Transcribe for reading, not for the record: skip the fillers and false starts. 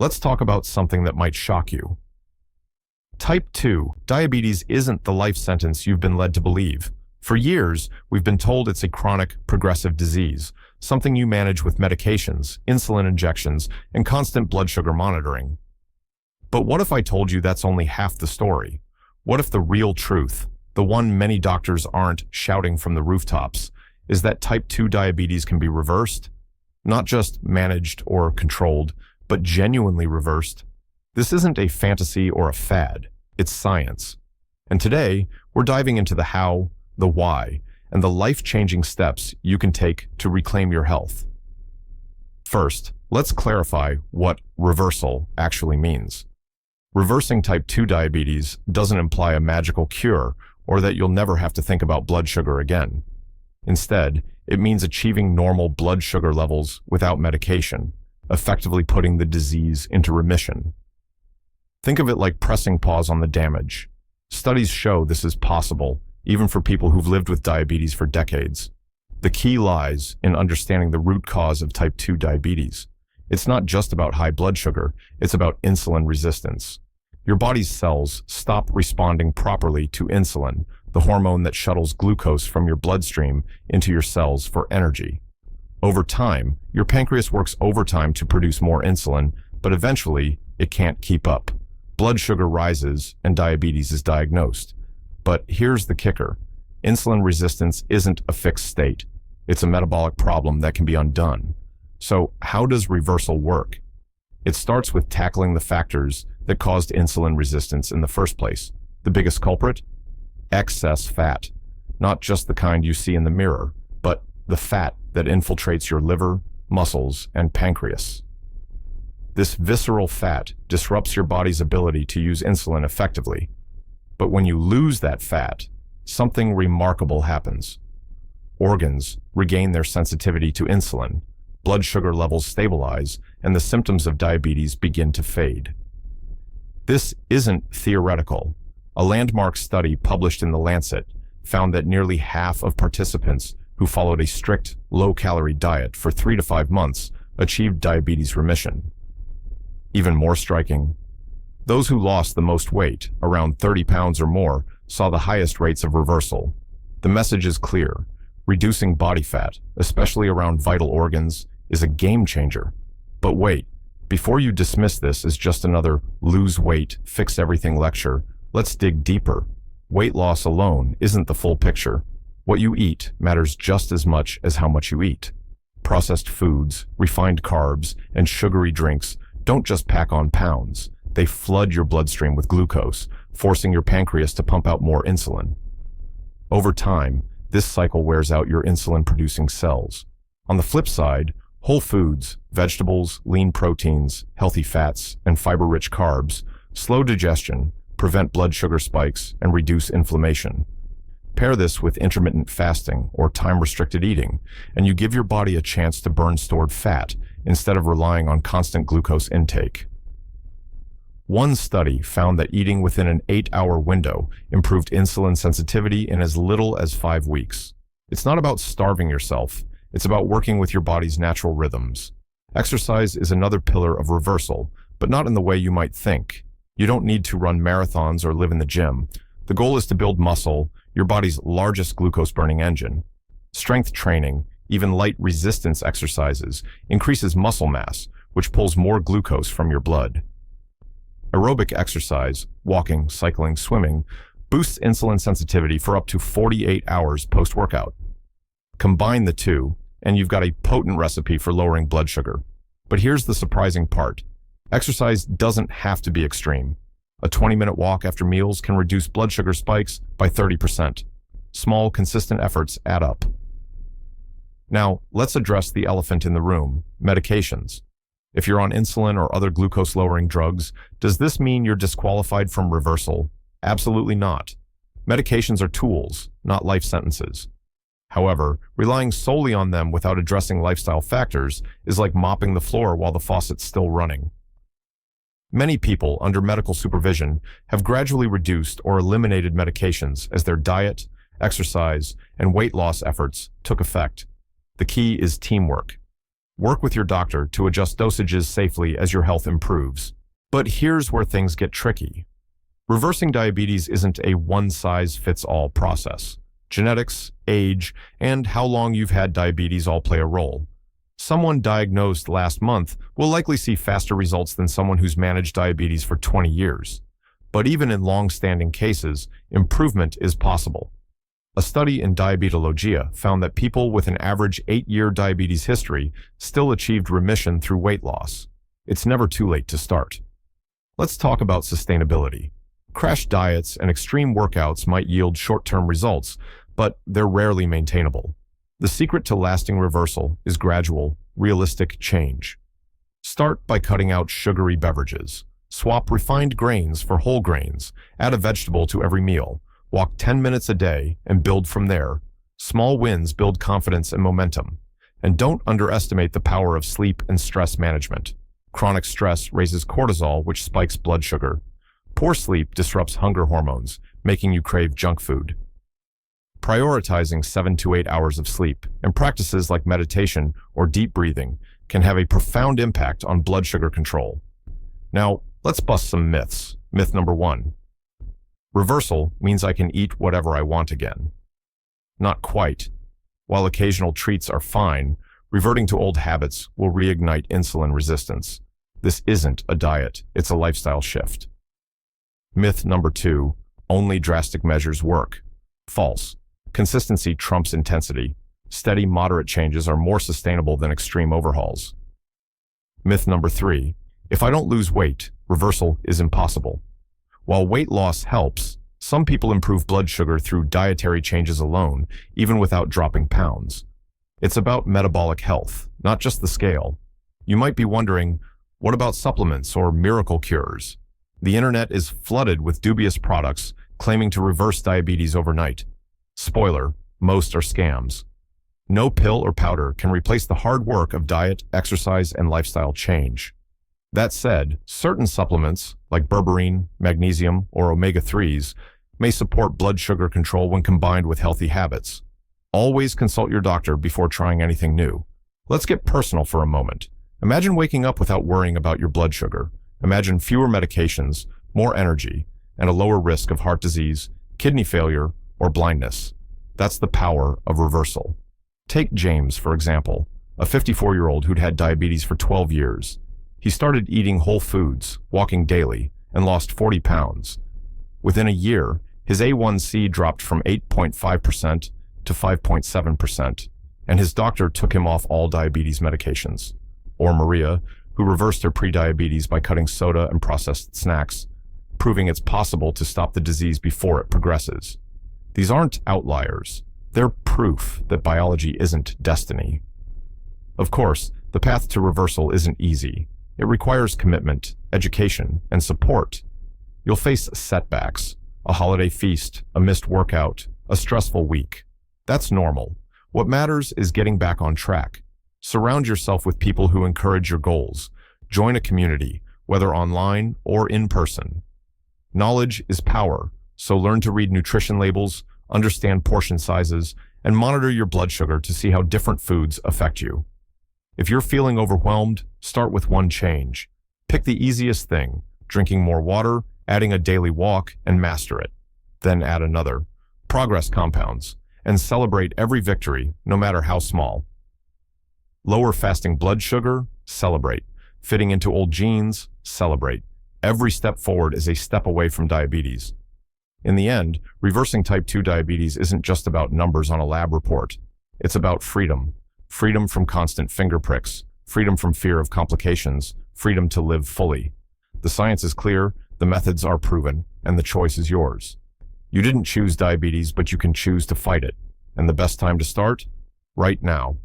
Let's talk about something that might shock you. Type 2 diabetes isn't the life sentence you've been led to believe. For years, we've been told it's a chronic, progressive disease, something you manage with medications, insulin injections, and constant blood sugar monitoring. But what if I told you that's only half the story? What if the real truth, the one many doctors aren't shouting from the rooftops, is that type 2 diabetes can be reversed? Not just managed or controlled, but genuinely reversed. This isn't a fantasy or a fad, it's science. And today, we're diving into the how, the why, and the life-changing steps you can take to reclaim your health. First, let's clarify what reversal actually means. Reversing type 2 diabetes doesn't imply a magical cure or that you'll never have to think about blood sugar again. Instead, it means achieving normal blood sugar levels without medication, effectively putting the disease into remission. Think of it like pressing pause on the damage. Studies show this is possible, even for people who've lived with diabetes for decades. The key lies in understanding the root cause of type 2 diabetes. It's not just about high blood sugar, it's about insulin resistance. Your body's cells stop responding properly to insulin, the hormone that shuttles glucose from your bloodstream into your cells for energy. Over time, your pancreas works overtime to produce more insulin, but eventually, it can't keep up. Blood sugar rises and diabetes is diagnosed. But here's the kicker. Insulin resistance isn't a fixed state. It's a metabolic problem that can be undone. So how does reversal work? It starts with tackling the factors that caused insulin resistance in the first place. The biggest culprit? Excess fat. Not just the kind you see in the mirror, but the fat that infiltrates your liver, muscles, and pancreas. This visceral fat disrupts your body's ability to use insulin effectively. But when you lose that fat, something remarkable happens. Organs regain their sensitivity to insulin, blood sugar levels stabilize, and the symptoms of diabetes begin to fade. This isn't theoretical. A landmark study published in The Lancet found that nearly half of participants who followed a strict, low-calorie diet for 3 to 5 months achieved diabetes remission. Even more striking, those who lost the most weight, around 30 pounds or more, saw the highest rates of reversal. The message is clear. Reducing body fat, especially around vital organs, is a game changer. But wait, before you dismiss this as just another lose weight, fix everything lecture, let's dig deeper. Weight loss alone isn't the full picture. What you eat matters just as much as how much you eat. Processed foods, refined carbs, and sugary drinks don't just pack on pounds. They flood your bloodstream with glucose, forcing your pancreas to pump out more insulin. Over time, this cycle wears out your insulin-producing cells. On the flip side, whole foods, vegetables, lean proteins, healthy fats, and fiber-rich carbs slow digestion, prevent blood sugar spikes, and reduce inflammation. Pair this with intermittent fasting or time-restricted eating, and you give your body a chance to burn stored fat instead of relying on constant glucose intake. One study found that eating within an 8-hour window improved insulin sensitivity in as little as 5 weeks. It's not about starving yourself. It's about working with your body's natural rhythms. Exercise is another pillar of reversal, but not in the way you might think. You don't need to run marathons or live in the gym. The goal is to build muscle, your body's largest glucose-burning engine. Strength training, even light resistance exercises, increases muscle mass, which pulls more glucose from your blood. Aerobic exercise, walking, cycling, swimming, boosts insulin sensitivity for up to 48 hours post-workout. Combine the two, and you've got a potent recipe for lowering blood sugar. But here's the surprising part. Exercise doesn't have to be extreme. A 20-minute walk after meals can reduce blood sugar spikes by 30%. Small, consistent efforts add up. Now, let's address the elephant in the room, medications. If you're on insulin or other glucose-lowering drugs, does this mean you're disqualified from reversal? Absolutely not. Medications are tools, not life sentences. However, relying solely on them without addressing lifestyle factors is like mopping the floor while the faucet's still running. Many people under medical supervision have gradually reduced or eliminated medications as their diet, exercise, and weight loss efforts took effect. The key is teamwork. Work with your doctor to adjust dosages safely as your health improves. But here's where things get tricky. Reversing diabetes isn't a one-size-fits-all process. Genetics, age, and how long you've had diabetes all play a role. Someone diagnosed last month will likely see faster results than someone who's managed diabetes for 20 years. But even in long-standing cases, improvement is possible. A study in Diabetologia found that people with an average 8-year diabetes history still achieved remission through weight loss. It's never too late to start. Let's talk about sustainability. Crash diets and extreme workouts might yield short-term results, but they're rarely maintainable. The secret to lasting reversal is gradual, realistic change. Start by cutting out sugary beverages. Swap refined grains for whole grains. Add a vegetable to every meal. Walk 10 minutes a day and build from there. Small wins build confidence and momentum. And don't underestimate the power of sleep and stress management. Chronic stress raises cortisol, which spikes blood sugar. Poor sleep disrupts hunger hormones, making you crave junk food. Prioritizing 7 to 8 hours of sleep and practices like meditation or deep breathing can have a profound impact on blood sugar control. Now, let's bust some myths. Myth number 1. Reversal means I can eat whatever I want again. Not quite. While occasional treats are fine, reverting to old habits will reignite insulin resistance. This isn't a diet, it's a lifestyle shift. Myth number 2. Only drastic measures work. False. Consistency trumps intensity. Steady, moderate changes are more sustainable than extreme overhauls. Myth number 3. If I don't lose weight, reversal is impossible. While weight loss helps, some people improve blood sugar through dietary changes alone, even without dropping pounds. It's about metabolic health, not just the scale. You might be wondering, what about supplements or miracle cures? The internet is flooded with dubious products claiming to reverse diabetes overnight. Spoiler, most are scams. No pill or powder can replace the hard work of diet, exercise, and lifestyle change. That said, certain supplements, like berberine, magnesium, or omega-3s, may support blood sugar control when combined with healthy habits. Always consult your doctor before trying anything new. Let's get personal for a moment. Imagine waking up without worrying about your blood sugar. Imagine fewer medications, more energy, and a lower risk of heart disease, kidney failure, or blindness. That's the power of reversal. Take James, for example, a 54-year-old who'd had diabetes for 12 years. He started eating whole foods, walking daily, and lost 40 pounds. Within a year, his A1C dropped from 8.5% to 5.7%, and his doctor took him off all diabetes medications. Or Maria, who reversed her prediabetes by cutting soda and processed snacks, proving it's possible to stop the disease before it progresses. These aren't outliers. They're proof that biology isn't destiny. Of course, the path to reversal isn't easy. It requires commitment, education, and support. You'll face setbacks, a holiday feast, a missed workout, a stressful week. That's normal. What matters is getting back on track. Surround yourself with people who encourage your goals. Join a community, whether online or in person. Knowledge is power, so learn to read nutrition labels, understand portion sizes, and monitor your blood sugar to see how different foods affect you. If you're feeling overwhelmed, start with one change. Pick the easiest thing, drinking more water, adding a daily walk, and master it. Then add another. Progress compounds, and celebrate every victory, no matter how small. Lower fasting blood sugar? Celebrate. Fitting into old jeans? Celebrate. Every step forward is a step away from diabetes. In the end, reversing type 2 diabetes isn't just about numbers on a lab report. It's about freedom. Freedom from constant finger pricks, freedom from fear of complications, freedom to live fully. The science is clear, the methods are proven, and the choice is yours. You didn't choose diabetes, but you can choose to fight it. And the best time to start? Right now.